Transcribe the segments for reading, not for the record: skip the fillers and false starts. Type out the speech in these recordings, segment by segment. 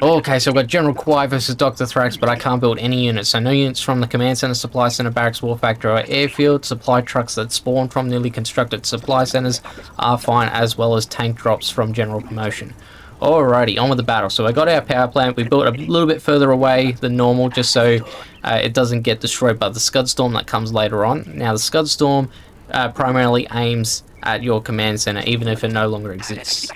Okay, so I've got General Kwai versus Dr. Thrax, but I can't build any units. So no units from the Command Center, Supply Center, Barracks, War Factory, or Airfield. Supply trucks that spawn from newly constructed supply centers are fine, as well as tank drops from General Promotion. Alrighty, on with the battle. So I got our power plant. We built a little bit further away than normal, just so it doesn't get destroyed by the Scud Storm that comes later on. Now, the Scud Storm primarily aims at your command center, even if it no longer exists.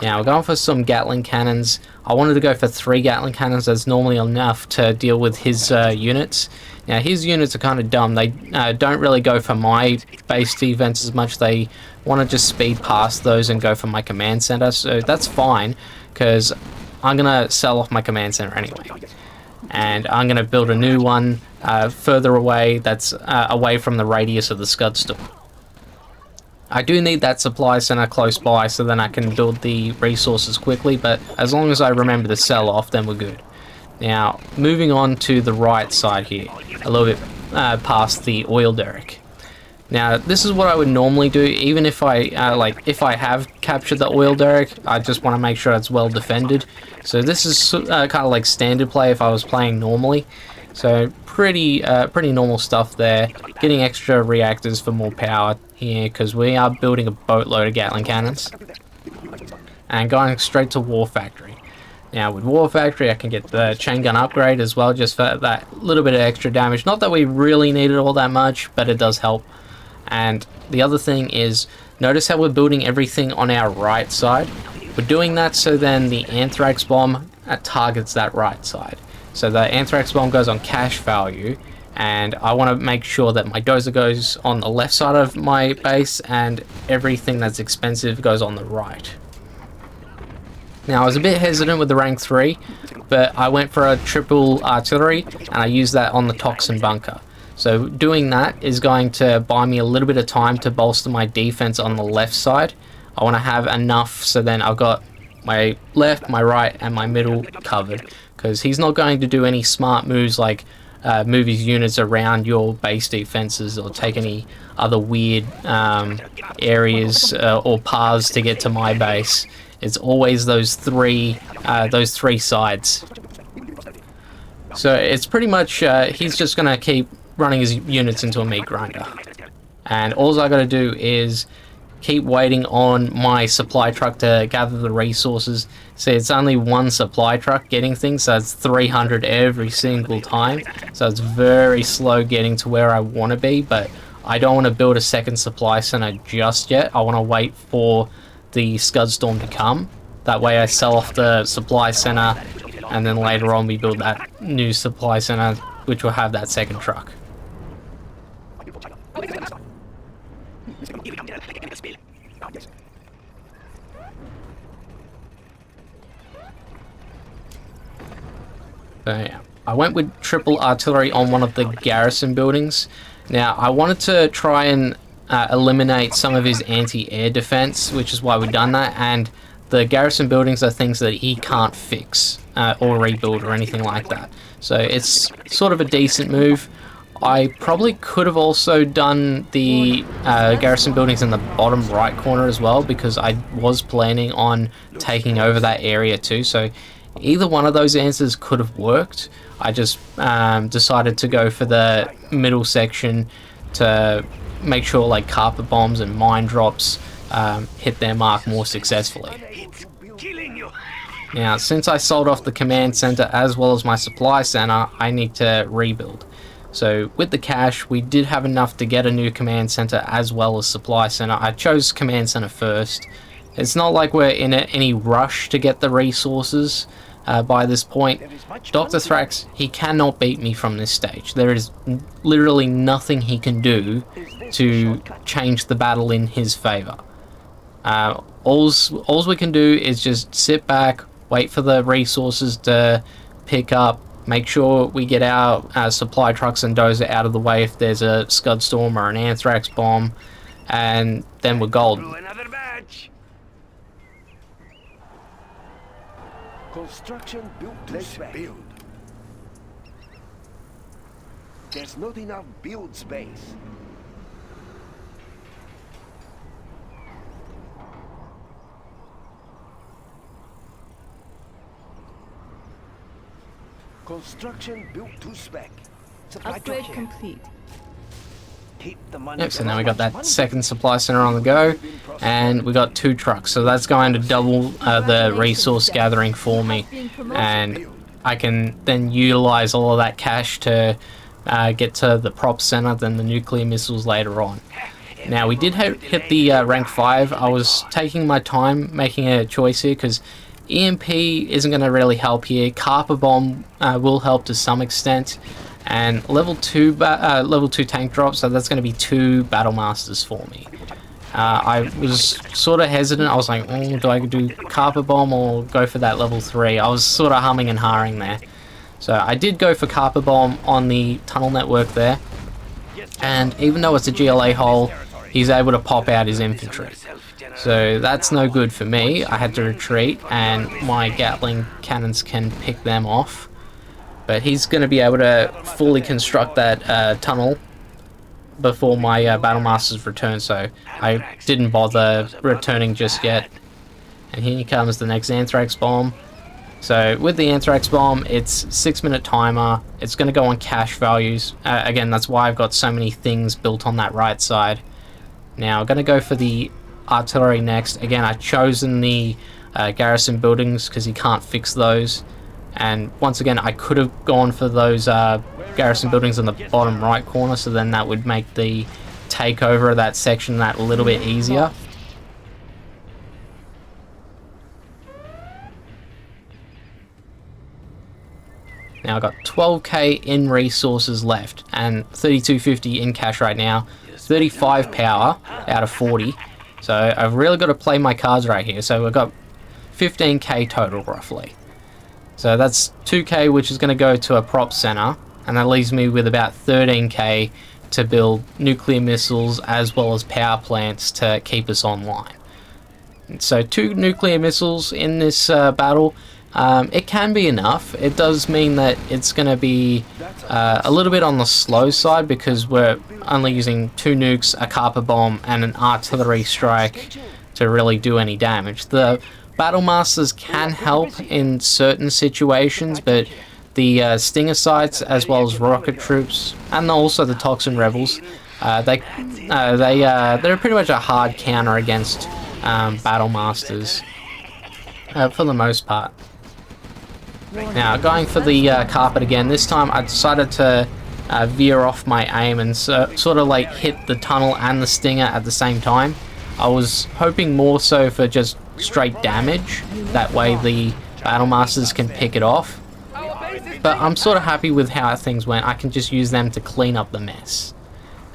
Now, we're going for some Gatling cannons. I wanted to go for 3 Gatling cannons. That's normally enough to deal with his units. Now, his units are kind of dumb. They don't really go for my base defense as much. They want to just speed past those and go for my command center. So that's fine, because I'm going to sell off my command center anyway. And I'm going to build a new one further away that's away from the radius of the Scud Storm. I do need that supply center close by so then I can build the resources quickly, but as long as I remember to sell off, then we're good. Now, moving on to the right side here, a little bit past the oil derrick. Now, this is what I would normally do, even if I if I have captured the oil derrick, I just want to make sure it's well defended. So this is kind of like standard play if I was playing normally. So pretty normal stuff there. Getting extra reactors for more power here, because we are building a boatload of Gatling cannons. And going straight to War Factory. Now with War Factory I can get the chain gun upgrade as well, just for that little bit of extra damage. Not that we really need it all that much, but it does help. And the other thing is, notice how we're building everything on our right side? We're doing that so then the Anthrax bomb targets that right side. So the Anthrax bomb goes on cash value, and I want to make sure that my dozer goes on the left side of my base and everything that's expensive goes on the right. Now I was a bit hesitant with the rank 3, but I went for a triple artillery and I used that on the Toxin bunker. So doing that is going to buy me a little bit of time to bolster my defense on the left side. I want to have enough so then I've got my left, my right and my middle covered, because he's not going to do any smart moves like move his units around your base defenses or take any other weird areas or paths to get to my base. It's always those three sides. So it's pretty much he's just going to keep running his units into a meat grinder. And all I got to do is keep waiting on my supply truck to gather the resources. See, it's only one supply truck getting things, so it's 300 every single time. So it's very slow getting to where I want to be, but I don't want to build a second supply center just yet. I want to wait for the Scud Storm to come. That way I sell off the supply center, and then later on we build that new supply center, which will have that second truck. So yeah, I went with triple artillery on one of the garrison buildings. Now I wanted to try and eliminate some of his anti-air defense, which is why we've done that, and the garrison buildings are things that he can't fix or rebuild or anything like that. So it's sort of a decent move. I probably could have also done the garrison buildings in the bottom right corner as well, because I was planning on taking over that area too. So either one of those answers could have worked. I just decided to go for the middle section to make sure like carpet bombs and mine drops hit their mark more successfully. Now, since I sold off the command center as well as my supply center, I need to rebuild. So with the cash, we did have enough to get a new command center as well as supply center. I chose command center first. It's not like we're in any rush to get the resources by this point. Dr. Thrax, he cannot beat me from this stage. There is literally nothing he can do to change the battle in his favor. All we can do is just sit back, wait for the resources to pick up, make sure we get our supply trucks and dozer out of the way if there's a Scud Storm or an Anthrax bomb, and then we're golden. Construction built to spec. Build. There's not enough build space. Construction built to spec. Supply Upgrade truck here. complete. Keep the money. Yep, so now we got that second supply center on the go, and we got 2 trucks, so that's going to double the resource gathering for me, and I can then utilize all of that cash to get to the prop center, then the nuclear missiles later on. Now we did hit the rank 5. I was taking my time making a choice here because EMP isn't going to really help here. Carper bomb will help to some extent. And level 2 tank drop, so that's going to be 2 battle masters for me. I was sort of hesitant. I was like, oh, do I do carpet bomb or go for that level 3? I was sort of humming and hawing there. So I did go for carpet bomb on the tunnel network there. And even though it's a GLA hole, he's able to pop out his infantry. So that's no good for me. I had to retreat, and my Gatling cannons can pick them off. But he's going to be able to fully construct that tunnel before my Battle Masters return, so I didn't bother returning just yet. And here comes the next Anthrax Bomb. So with the Anthrax Bomb, it's 6-minute timer. It's going to go on cash values. Again, that's why I've got so many things built on that right side. Now, I'm going to go for the artillery next. Again, I've chosen the garrison buildings because you can't fix those. And once again, I could have gone for those garrison buildings in the bottom right corner, so then that would make the takeover of that section that a little bit easier. Now I've got 12k in resources left and 3250 in cash right now, 35 power out of 40. So I've really got to play my cards right here. So we've got 15k total roughly. So that's 2k, which is going to go to a prop center, and that leaves me with about 13k to build nuclear missiles as well as power plants to keep us online. So 2 nuclear missiles in this battle, it can be enough. It does mean that it's going to be a little bit on the slow side because we're only using 2 nukes, a carpet bomb, and an artillery strike to really do any damage. The Battle Masters can help in certain situations, but the Stinger sites, as well as rocket troops, and also the Toxin rebels, they're pretty much a hard counter against Battle Masters for the most part. Now, going for the carpet again, this time I decided to veer off my aim and sort of like hit the tunnel and the Stinger at the same time. I was hoping more so for just straight damage, that way the Battle Masters can pick it off. But I'm sort of happy with how things went. I can just use them to clean up the mess.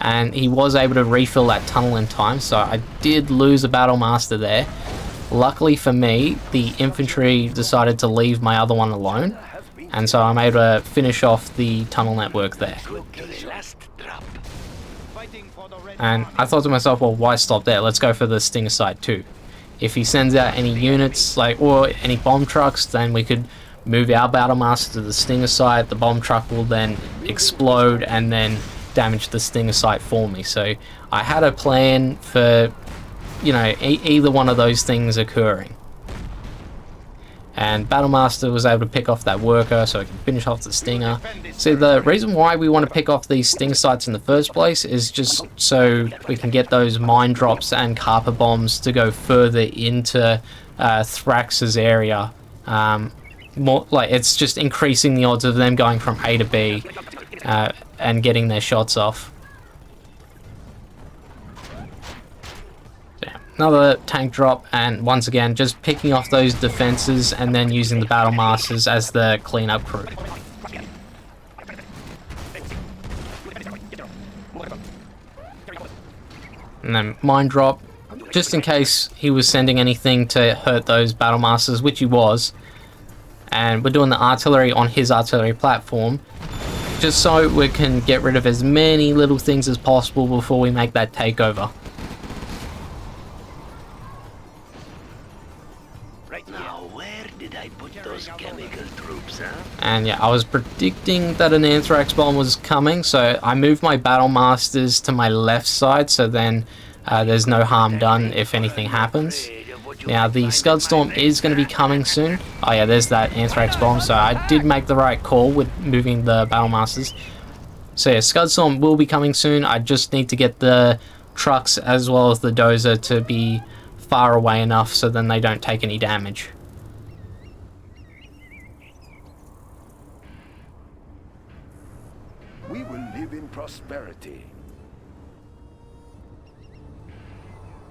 And he was able to refill that tunnel in time, so I did lose a Battle Master there. Luckily for me, the infantry decided to leave my other one alone, and so I'm able to finish off the tunnel network there. And I thought to myself, well, why stop there? Let's go for the Stinger side too. If he sends out any units, or any bomb trucks, then we could move our Battle Master to the Stinger site. The bomb truck will then explode and then damage the Stinger site for me. So I had a plan for, either one of those things occurring. And Battle Master was able to pick off that worker so I can finish off the Stinger. See, the reason why we want to pick off these Stinger sites in the first place is just so we can get those mine drops and carpet bombs to go further into Thrax's area. More like it's just increasing the odds of them going from A to B and getting their shots off. Another tank drop, and once again just picking off those defenses and then using the Battle Masters as the cleanup crew. And then mine drop, just in case he was sending anything to hurt those Battle Masters, which he was. And we're doing the artillery on his artillery platform, just so we can get rid of as many little things as possible before we make that takeover. And yeah, I was predicting that an Anthrax bomb was coming, so I moved my Battle Masters to my left side, so then there's no harm done if anything happens. Now, the Scud Storm is going to be coming soon. Oh yeah, there's that Anthrax bomb, so I did make the right call with moving the Battle Masters. So yeah, Scud Storm will be coming soon. I just need to get the trucks as well as the dozer to be far away enough so then they don't take any damage. We will live in prosperity.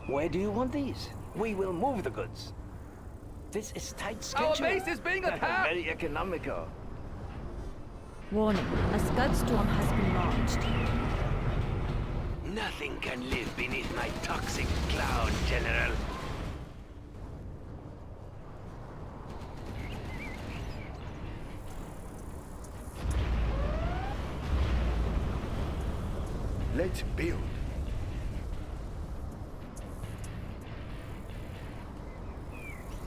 Where do you want these? We will move the goods. This is tight schedule. Our base is being attacked! Very economical. Warning, a Scud Storm has been launched. Nothing can live beneath my toxic cloud, General. Let's build.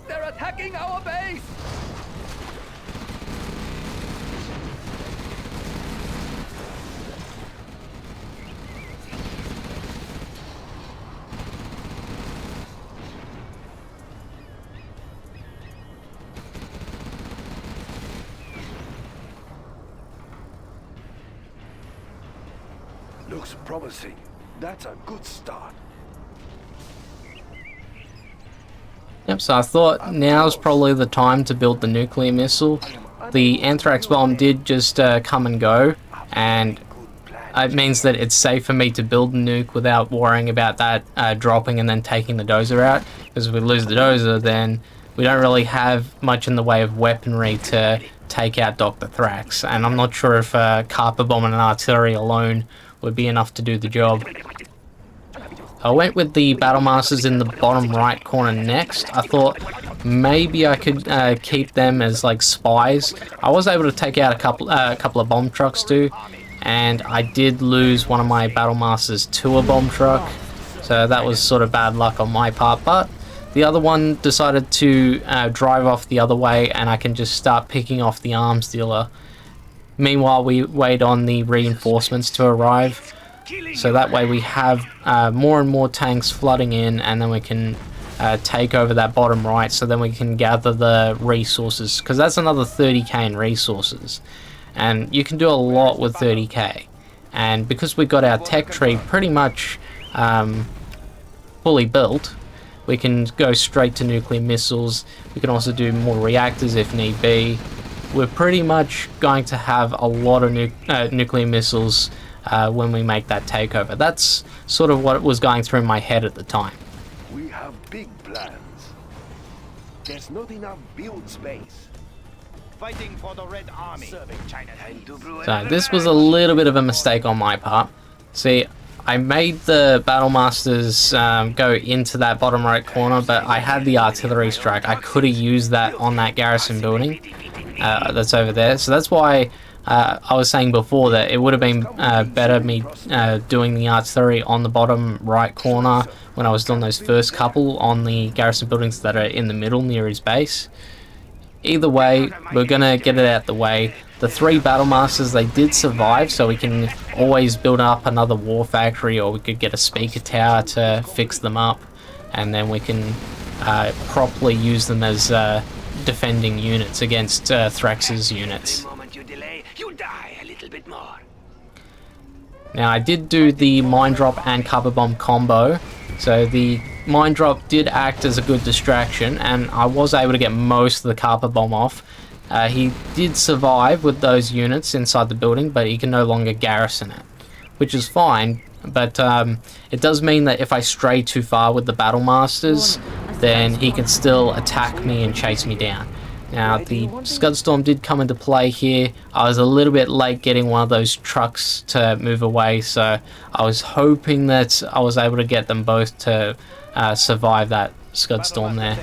They're attacking our base! Looks promising. That's a good start. Yep, so I thought now's probably the time to build the nuclear missile. The Anthrax bomb did just come and go, and it means that it's safe for me to build the nuke without worrying about that dropping and then taking the dozer out. Because if we lose the dozer, then we don't really have much in the way of weaponry to take out Dr. Thrax. And I'm not sure if a carpet bomb and an artillery alone would be enough to do the job. I went with the Battle Masters in the bottom right corner next. I thought maybe I could keep them as like spies. I was able to take out a couple of bomb trucks too, and I did lose one of my Battle Masters to a bomb truck, so that was sort of bad luck on my part. But the other one decided to drive off the other way, and I can just start picking off the arms dealer. Meanwhile, we wait on the reinforcements to arrive. So that way we have more and more tanks flooding in, and then we can take over that bottom right, so then we can gather the resources, because that's another 30k in resources. And you can do a lot with 30k. And because we got our tech tree pretty much fully built, we can go straight to nuclear missiles. We can also do more reactors if need be. We're pretty much going to have a lot of nuclear missiles when we make that takeover. That's sort of what was going through my head at the time. We have big plans. There's not enough build space. Fighting for the Red Army. Serving China. So this was a little bit of a mistake on my part. See, I made the Battle Masters go into that bottom right corner, but I had the artillery strike. I could have used that on that garrison building that's over there. So that's why I was saying before that it would have been better me doing the artillery on the bottom right corner when I was doing those first couple on the garrison buildings that are in the middle near his base. Either way, we're gonna get it out the way. The 3 Battle Masters, they did survive, so we can always build up another war factory, or we could get a speaker tower to fix them up, and then we can properly use them as defending units against Thrax's units. Now I did do the mine drop and cover bomb combo, so the mine drop did act as a good distraction, and I was able to get most of the carpet bomb off. He did survive with those units inside the building, but he can no longer garrison it, which is fine. But it does mean that if I stray too far with the Battle Masters, then he can still attack me and chase me down. Now the Scud Storm did come into play here. I was a little bit late getting one of those trucks to move away, so I was hoping that I was able to get them both to survive that Scud Storm there.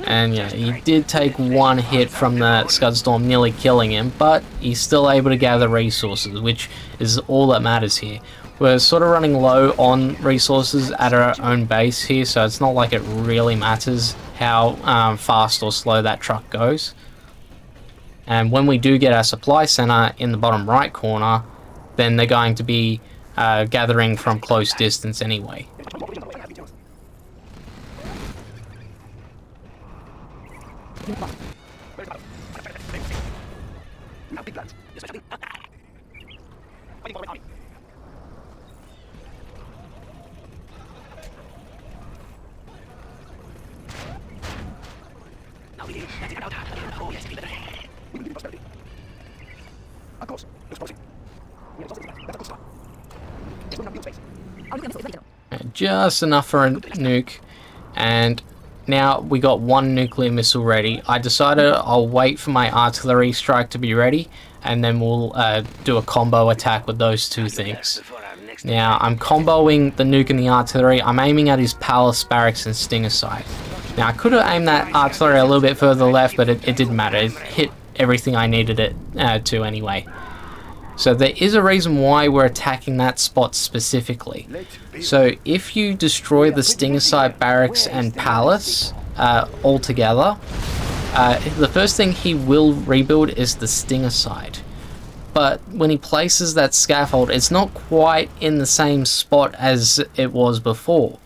And yeah, he did take one hit from the Scud Storm, nearly killing him, but he's still able to gather resources, which is all that matters here. We're sort of running low on resources at our own base here, so it's not like it really matters how fast or slow that truck goes. And when we do get our supply center in the bottom right corner, then they're going to be gathering from close distance anyway. Unit lost. Big plans, especially. Fighting for the Red Army. Now we let's take it out. Oh yes, be better. We will give you prosperity. Of course, looks promising. We have something like that. That's a good start. It's going to build space. Our nuclear missile is ready to go. Just enough for a nuke, and now we got one nuclear missile ready. I decided I'll wait for my artillery strike to be ready, and then we'll do a combo attack with those two things. Now I'm comboing the nuke and the artillery. I'm aiming at his palace, barracks, and stinger site. Now I could have aimed that artillery a little bit further left, but it didn't matter. It hit everything I needed it to anyway. So there is a reason why we're attacking that spot specifically. So if you destroy the stinger site, barracks, and palace all together, the first thing he will rebuild is the stinger site. But when he places that scaffold, it's not quite in the same spot as it was before.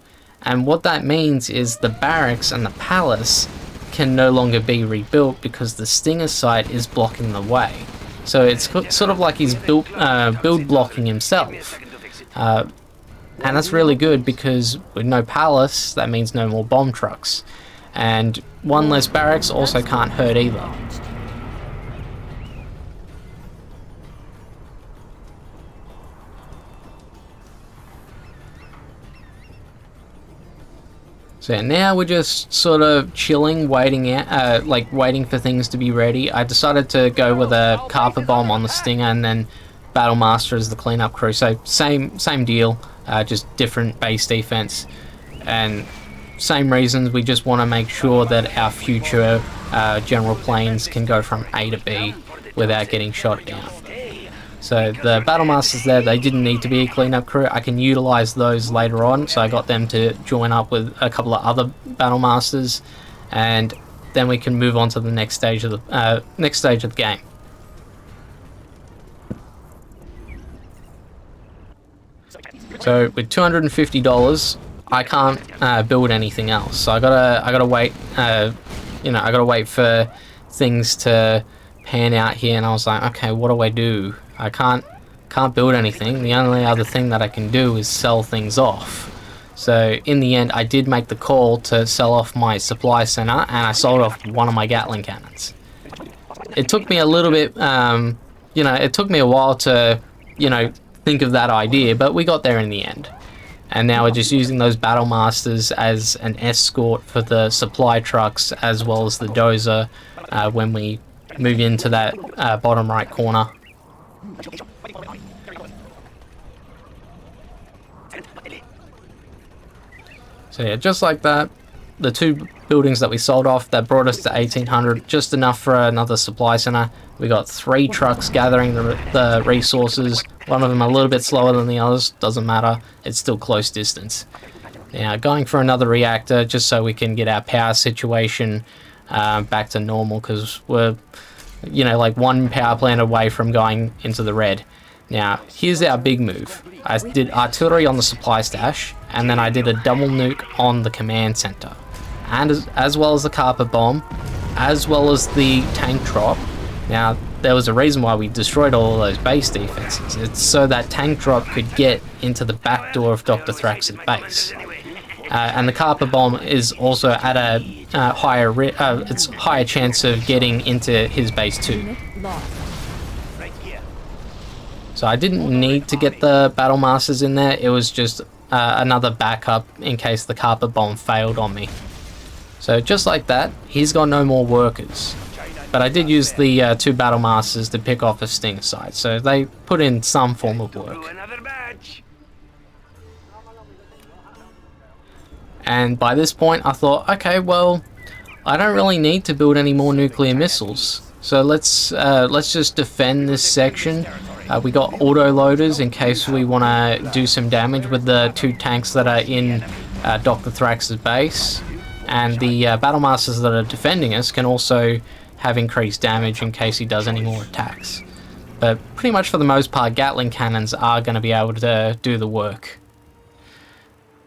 And what that means is the barracks and the palace can no longer be rebuilt because the stinger site is blocking the way. So it's sort of like he's build blocking himself. And that's really good because with no palace, that means no more bomb trucks. And one less barracks also can't hurt either. So now we're just sort of chilling, waiting out, waiting for things to be ready. I decided to go with a carpet bomb on the Stinger and then Battle Master as the cleanup crew. So same deal, just different base defense, and same reasons. We just want to make sure that our future general planes can go from A to B without getting shot down. So the Battle Masters there, they didn't need to be a cleanup crew. I can utilize those later on, so I got them to join up with a couple of other Battle Masters, and then we can move on to the next stage of the game. So with $250, I can't build anything else. So I gotta wait. I gotta wait for things to pan out here, and I was like, okay, what do I do? I can't build anything. The only other thing that I can do is sell things off. So in the end, I did make the call to sell off my supply center, and I sold off one of my Gatling cannons. It took me a little bit, it took me a while to, think of that idea, but we got there in the end. And now we're just using those Battle Masters as an escort for the supply trucks as well as the dozer when we move into that bottom right corner. So yeah, just like that, the two buildings that we sold off, that brought us to 1800, just enough for another supply center. We got 3 trucks gathering the resources. One of them a little bit slower than the others, doesn't matter, it's still close distance. Now going for another reactor just so we can get our power situation back to normal, because we're like one power plant away from going into the red. Now here's our big move. I did artillery on the supply stash, and then I did a double nuke on the command center, and as well as the carpet bomb, as well as the tank drop. Now there was a reason why we destroyed all of those base defenses. It's so that tank drop could get into the back door of Dr. Thrax's base. And the carpet bomb is also at a higher chance of getting into his base too. So I didn't need to get the Battle Masters in there. It was just another backup in case the carpet bomb failed on me. So just like that, he's got no more workers. But I did use the 2 Battle Masters to pick off a stinger site, so they put in some form of work. And by this point I thought, okay, well, I don't really need to build any more nuclear missiles. So let's just defend this section. We got auto loaders in case we want to do some damage with the 2 tanks that are in Dr. Thrax's base. And the Battle Masters that are defending us can also have increased damage in case he does any more attacks. But pretty much for the most part, Gatling cannons are going to be able to do the work.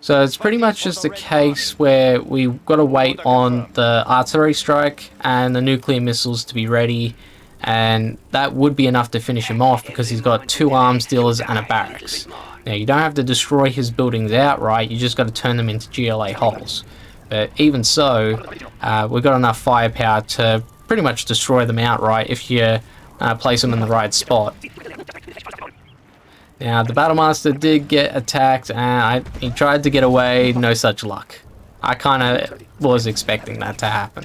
So it's pretty much just a case where we've got to wait on the artillery strike and the nuclear missiles to be ready, and that would be enough to finish him off because he's got 2 arms dealers and a barracks. Now you don't have to destroy his buildings outright, you just got to turn them into GLA holes. But even so, we've got enough firepower to pretty much destroy them outright if you place them in the right spot. Now, the Battlemaster did get attacked, and he tried to get away, no such luck. I kind of was expecting that to happen.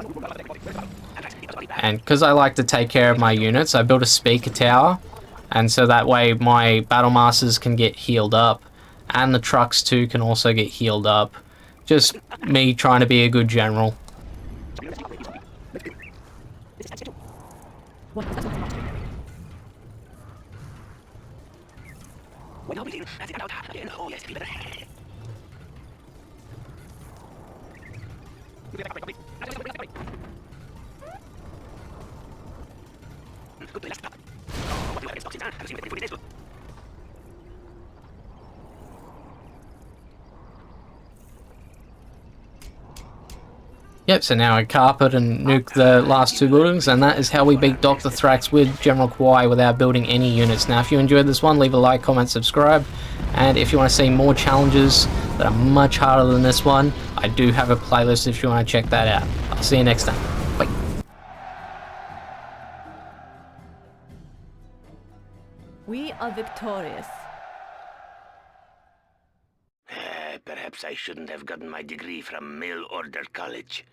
And because I like to take care of my units, I built a speaker tower, and so that way my Battlemasters can get healed up, and the trucks too can also get healed up. Just me trying to be a good general. Yep, so now I carpet and nuke the last 2 buildings, and that is how we beat Dr Thrax with General Kwai without building any units. Now, if you enjoyed this one, leave a like, comment, subscribe, and if you want to see more challenges that are much harder than this one, I do have a playlist if you want to check that out. I'll see you next time. Bye. We are victorious. Perhaps I shouldn't have gotten my degree from mail order college.